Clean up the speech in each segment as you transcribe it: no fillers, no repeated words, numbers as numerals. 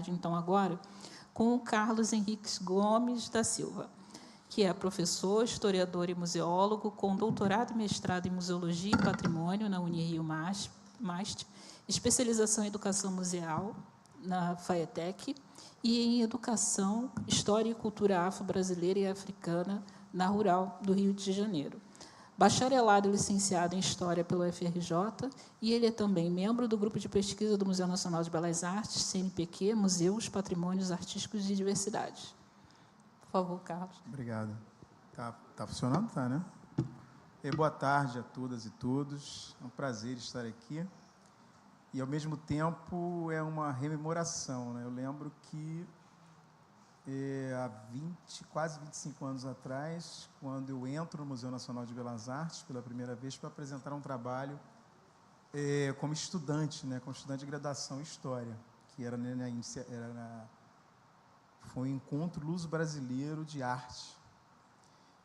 Então, agora, com o Carlos Henriques Gomes da Silva, que é professor, historiador e museólogo, com doutorado e mestrado em Museologia e Patrimônio na Unirio-MAST, especialização em Educação Museal na FAETEC e em Educação, História e Cultura Afro-Brasileira e Africana na Rural do Rio de Janeiro. Bacharelado e licenciado em História pelo UFRJ, e ele é também membro do Grupo de Pesquisa do Museu Nacional de Belas Artes, CNPq, Museus, Patrimônios Artísticos e Diversidades. Por favor, Carlos. Obrigado. Tá funcionando? Tá, né? Boa tarde a todas e todos. É um prazer estar aqui. E, ao mesmo tempo, é uma rememoração, né? Eu lembro que há quase 25 anos atrás, quando eu entro no Museu Nacional de Belas Artes pela primeira vez para apresentar um trabalho como estudante, né, como estudante de graduação em História, que foi um encontro luso-brasileiro de arte.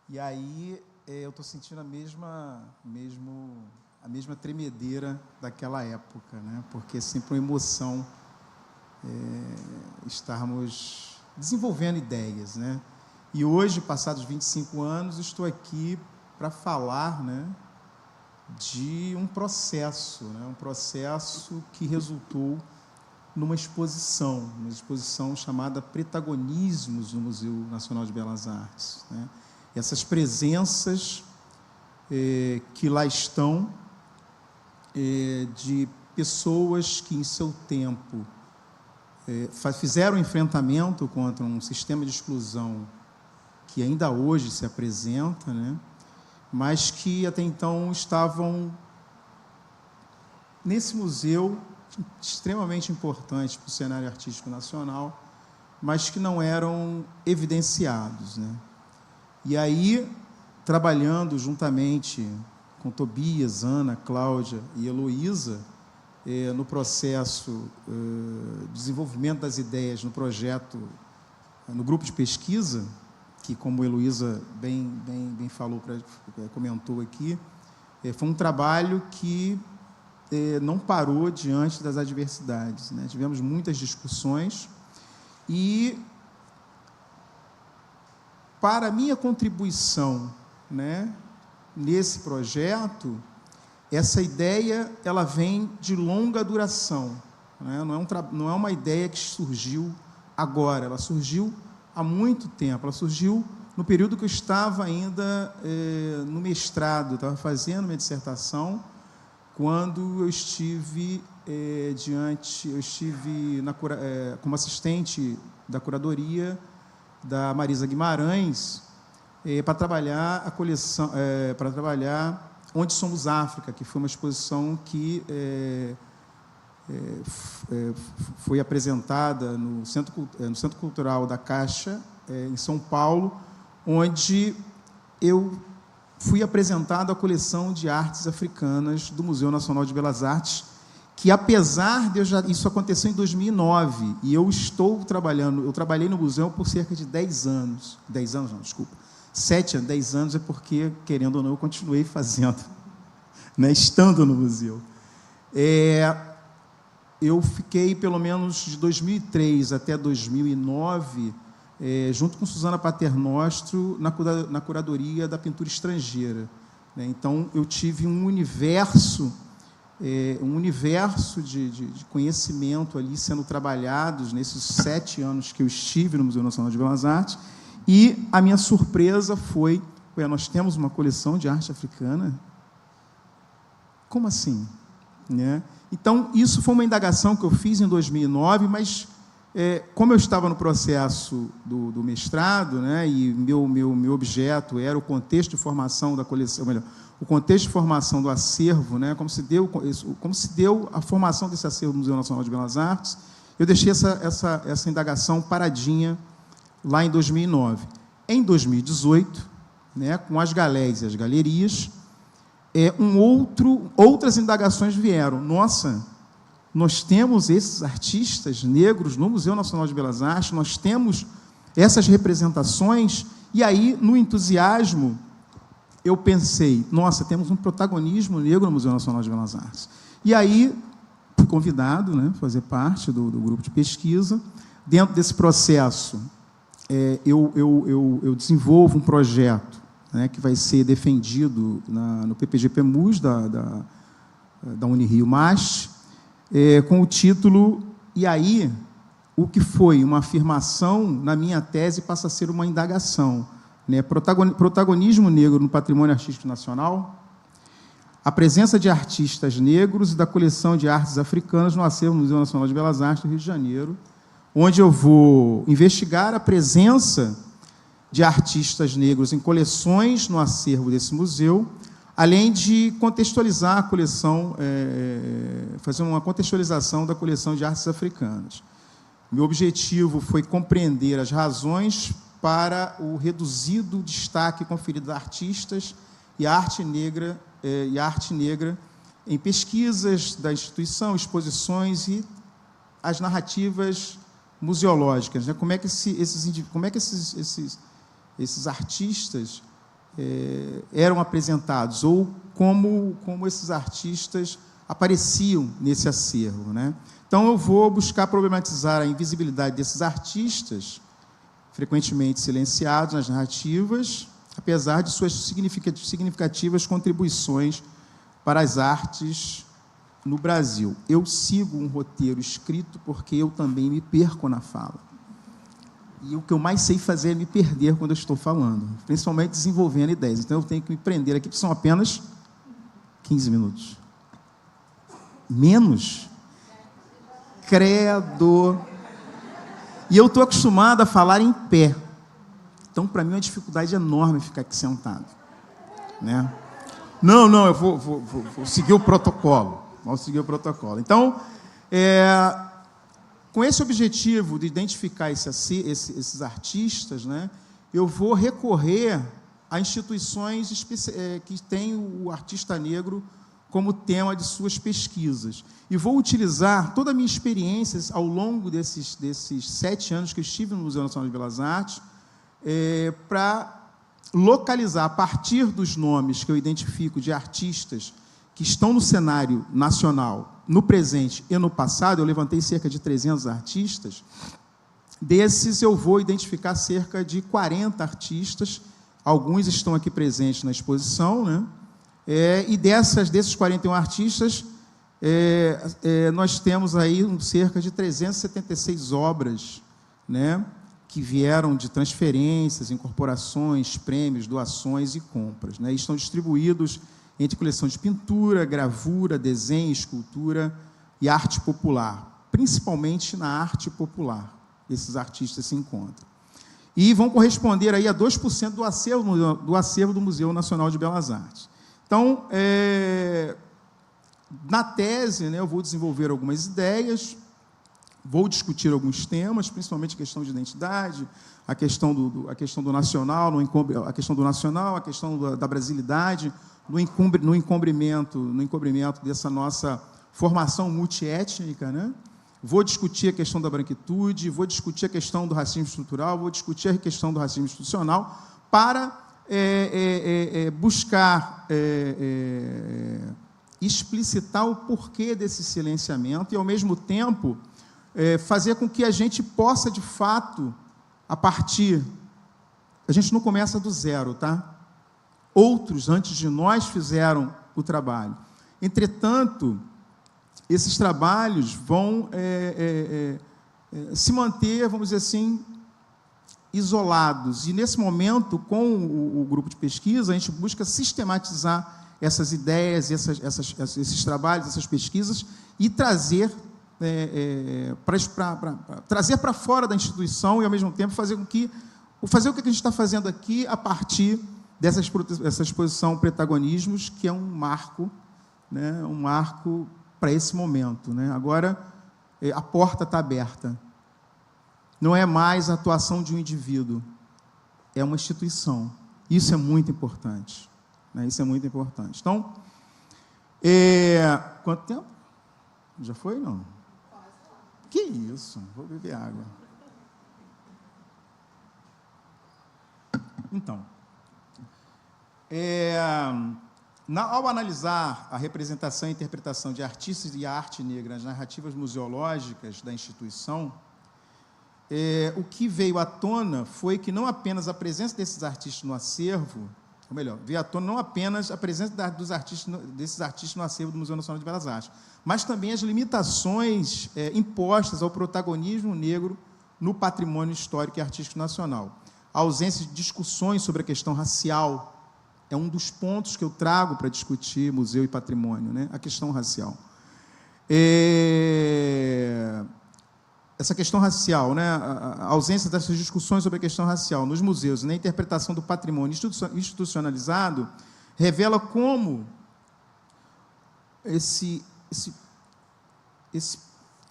E aí eu estou sentindo a mesma tremedeira daquela época, né, porque é sempre uma emoção estarmos desenvolvendo ideias, né? E hoje, passados 25 anos, estou aqui para falar, né, de um processo, né, um processo que resultou numa exposição chamada Protagonismos no Museu Nacional de Belas Artes, né? Essas presenças que lá estão, de pessoas que, em seu tempo, fizeram enfrentamento contra um sistema de exclusão que ainda hoje se apresenta, né, mas que até então estavam nesse museu extremamente importante para o cenário artístico nacional, mas que não eram evidenciados, né? E aí, trabalhando juntamente com Tobias, Ana, Cláudia e Heloísa, no processo de desenvolvimento das ideias no projeto, no grupo de pesquisa, que, como a Heloísa bem falou, comentou aqui, foi um trabalho que não parou diante das adversidades, né? Tivemos muitas discussões e, para a minha contribuição, né, nesse projeto, essa ideia ela vem de longa duração, né? Não é uma ideia que surgiu agora, ela surgiu há muito tempo, ela surgiu no período que eu estava ainda no mestrado, estava fazendo minha dissertação, quando eu estive como assistente da curadoria da Marisa Guimarães para trabalhar a coleção, Onde Somos África, que foi uma exposição que foi apresentada no Centro Cultural da Caixa, em São Paulo, onde eu fui apresentado a coleção de artes africanas do Museu Nacional de Belas Artes, que, apesar de isso aconteceu em 2009, e eu trabalhei no museu por cerca de 10 anos, 10 anos não, desculpa, 7 a 10 anos, é porque, querendo ou não, eu continuei fazendo, né, estando no museu. Eu fiquei, pelo menos, de 2003 até 2009, junto com Suzana Paternostro, na curadoria da pintura estrangeira, né? Então, eu tive um universo de conhecimento ali sendo trabalhados nesses 7 anos que eu estive no Museu Nacional de Belas Artes. E a minha surpresa foi, nós temos uma coleção de arte africana? Como assim? Né? Então, isso foi uma indagação que eu fiz em 2009, mas, como eu estava no processo do mestrado, né, e meu objeto era o contexto de formação da coleção, melhor, o contexto de formação do acervo, né, como se deu a formação desse acervo do Museu Nacional de Belas Artes, eu deixei essa indagação paradinha lá em 2009. Em 2018, né, com as galés e as galerias, outras indagações vieram. Nossa, nós temos esses artistas negros no Museu Nacional de Belas Artes, nós temos essas representações, e aí, no entusiasmo, eu pensei, nossa, temos um protagonismo negro no Museu Nacional de Belas Artes. E aí, fui convidado, né, a fazer parte do grupo de pesquisa. Dentro desse processo, eu desenvolvo um projeto, né, que vai ser defendido no PPG-PEMUS da Unirio-MASP, com o título "E aí, o que foi uma afirmação na minha tese passa a ser uma indagação", né? Protagonismo negro no patrimônio artístico nacional, a presença de artistas negros e da coleção de artes africanas no acervo do Museu Nacional de Belas Artes do Rio de Janeiro, onde eu vou investigar a presença de artistas negros em coleções no acervo desse museu, além de contextualizar a coleção, fazer uma contextualização da coleção de artes africanas. Meu objetivo foi compreender as razões para o reduzido destaque conferido a artistas e a arte negra em pesquisas da instituição, exposições e as narrativas museológicas, né? Como é que esses artistas eram apresentados, ou como esses artistas apareciam nesse acervo, né? Então, eu vou buscar problematizar a invisibilidade desses artistas, frequentemente silenciados nas narrativas, apesar de suas significativas contribuições para as artes no Brasil. Eu sigo um roteiro escrito porque eu também me perco na fala. E o que eu mais sei fazer é me perder quando eu estou falando, principalmente desenvolvendo ideias. Então, eu tenho que me prender aqui, porque são apenas 15 minutos. Menos? Credo! E eu estou acostumado a falar em pé. Então, para mim, é uma dificuldade enorme ficar aqui sentado, né? Não, eu vou seguir o protocolo. Vamos seguir o protocolo. Então, com esse objetivo de identificar esses artistas, né, eu vou recorrer a instituições que têm o artista negro como tema de suas pesquisas. E vou utilizar toda a minha experiência ao longo desses 7 anos que eu estive no Museu Nacional de Belas Artes, para localizar, a partir dos nomes que eu identifico de artistas que estão no cenário nacional, no presente e no passado. Eu levantei cerca de 300 artistas. Desses, eu vou identificar cerca de 40 artistas. Alguns estão aqui presentes na exposição, né? E desses 41 artistas, nós temos aí cerca de 376 obras, né, que vieram de transferências, incorporações, prêmios, doações e compras, né? E estão distribuídos entre coleção de pintura, gravura, desenho, escultura e arte popular. Principalmente na arte popular, esses artistas se encontram. E vão corresponder aí a 2% do acervo do Museu Nacional de Belas Artes. Então, na tese, né, eu vou desenvolver algumas ideias, vou discutir alguns temas, principalmente a questão de identidade, a questão do nacional, a questão do nacional, a questão da brasilidade, no encobrimento dessa nossa formação multiétnica, né? Vou discutir a questão da branquitude, vou discutir a questão do racismo estrutural, vou discutir a questão do racismo institucional, para buscar explicitar o porquê desse silenciamento e, ao mesmo tempo, fazer com que a gente possa, de fato, a gente não começa do zero, tá? Outros, antes de nós, fizeram o trabalho. Entretanto, esses trabalhos vão se manter, vamos dizer assim, isolados. E, nesse momento, com o grupo de pesquisa, a gente busca sistematizar essas ideias, esses trabalhos, essas pesquisas, e trazer para fora da instituição e, ao mesmo tempo, fazer o que a gente está fazendo aqui a partir dessa exposição Protagonismos, que é um marco, né, para esse momento, né? Agora, a porta está aberta. Não é mais a atuação de um indivíduo, é uma instituição. Isso é muito importante, né? Isso é muito importante. Então, quanto tempo? Já foi, não? Que isso? Vou beber água. Então, Ao analisar a representação e interpretação de artistas e arte negra nas narrativas museológicas da instituição, o que veio à tona foi que não apenas a presença desses artistas no acervo, ou melhor, veio à tona não apenas a presença desses artistas no acervo do Museu Nacional de Belas Artes, mas também as limitações impostas ao protagonismo negro no patrimônio histórico e artístico nacional. A ausência de discussões sobre a questão racial é um dos pontos que eu trago para discutir museu e patrimônio, né? A questão racial. Essa questão racial, né? A ausência dessas discussões sobre a questão racial nos museus e na interpretação do patrimônio institucionalizado revela como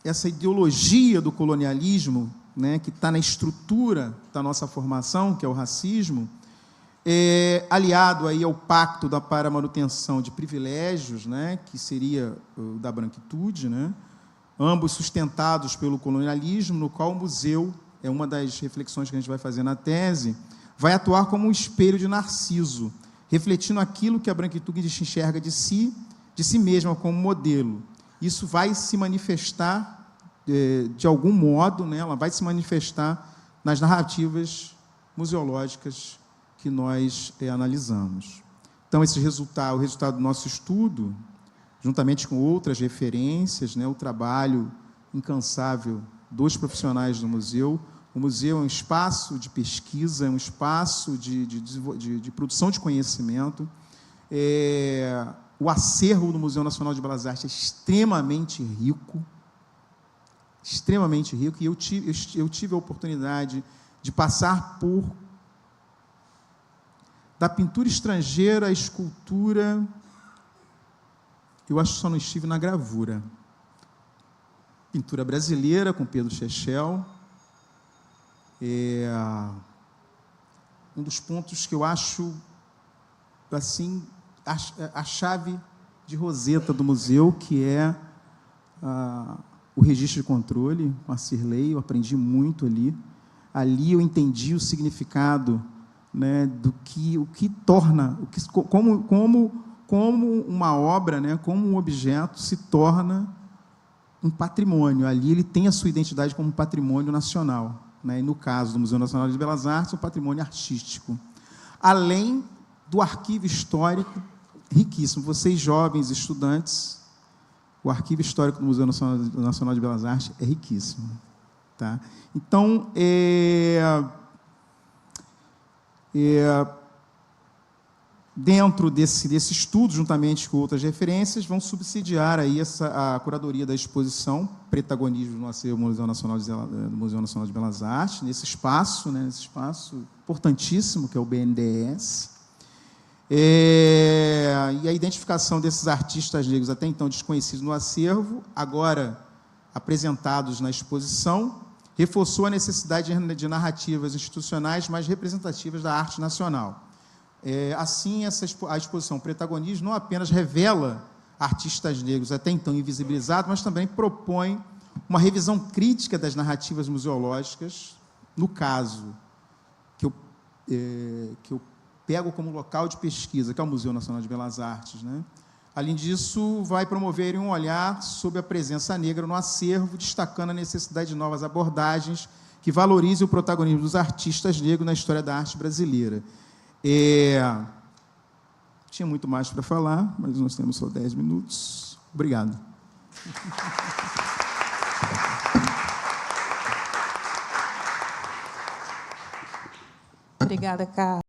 essa ideologia do colonialismo, né, que está na estrutura da nossa formação, que é o racismo, aliado aí ao pacto para a manutenção de privilégios, né, que seria o da branquitude, né, ambos sustentados pelo colonialismo, no qual o museu, é uma das reflexões que a gente vai fazer na tese, vai atuar como um espelho de Narciso, refletindo aquilo que a branquitude enxerga de si mesma como modelo. Isso vai se manifestar, de algum modo, né, ela vai se manifestar nas narrativas museológicas que nós analisamos. Então, o resultado do nosso estudo, juntamente com outras referências, né, o trabalho incansável dos profissionais do museu. O museu é um espaço de pesquisa, é um espaço de produção de conhecimento. O acervo do Museu Nacional de Belas Artes é extremamente rico, e eu tive a oportunidade de passar por da pintura estrangeira à escultura. Eu acho que só não estive na gravura. Pintura brasileira, com Pedro Chechel. Um dos pontos que eu acho, assim, a chave de roseta do museu, que é o registro de controle, com a Cirlei. Eu aprendi muito ali. Ali eu entendi o significado, né, o que torna, como uma obra, né, como um objeto se torna um patrimônio. Ali ele tem a sua identidade como patrimônio nacional, né, e no caso do Museu Nacional de Belas Artes, um patrimônio artístico. Além do arquivo histórico riquíssimo. Vocês, jovens estudantes, o arquivo histórico do Museu Nacional de Belas Artes é riquíssimo. Tá? Então, dentro desse estudo, juntamente com outras referências, vão subsidiar aí a curadoria da exposição Protagonismo no Acervo do Museu Nacional de Belas Artes, nesse espaço, né, nesse espaço importantíssimo, que é o BNDES, e a identificação desses artistas negros até então desconhecidos no acervo, agora apresentados na exposição, reforçou a necessidade de narrativas institucionais mais representativas da arte nacional. Assim, a exposição Protagonismo não apenas revela artistas negros até então invisibilizados, mas também propõe uma revisão crítica das narrativas museológicas, no caso que eu pego como local de pesquisa, que é o Museu Nacional de Belas Artes, né? Além disso, vai promover um olhar sobre a presença negra no acervo, destacando a necessidade de novas abordagens que valorizem o protagonismo dos artistas negros na história da arte brasileira. Tinha muito mais para falar, mas nós temos só 10 minutos. Obrigado. Obrigada, Carlos.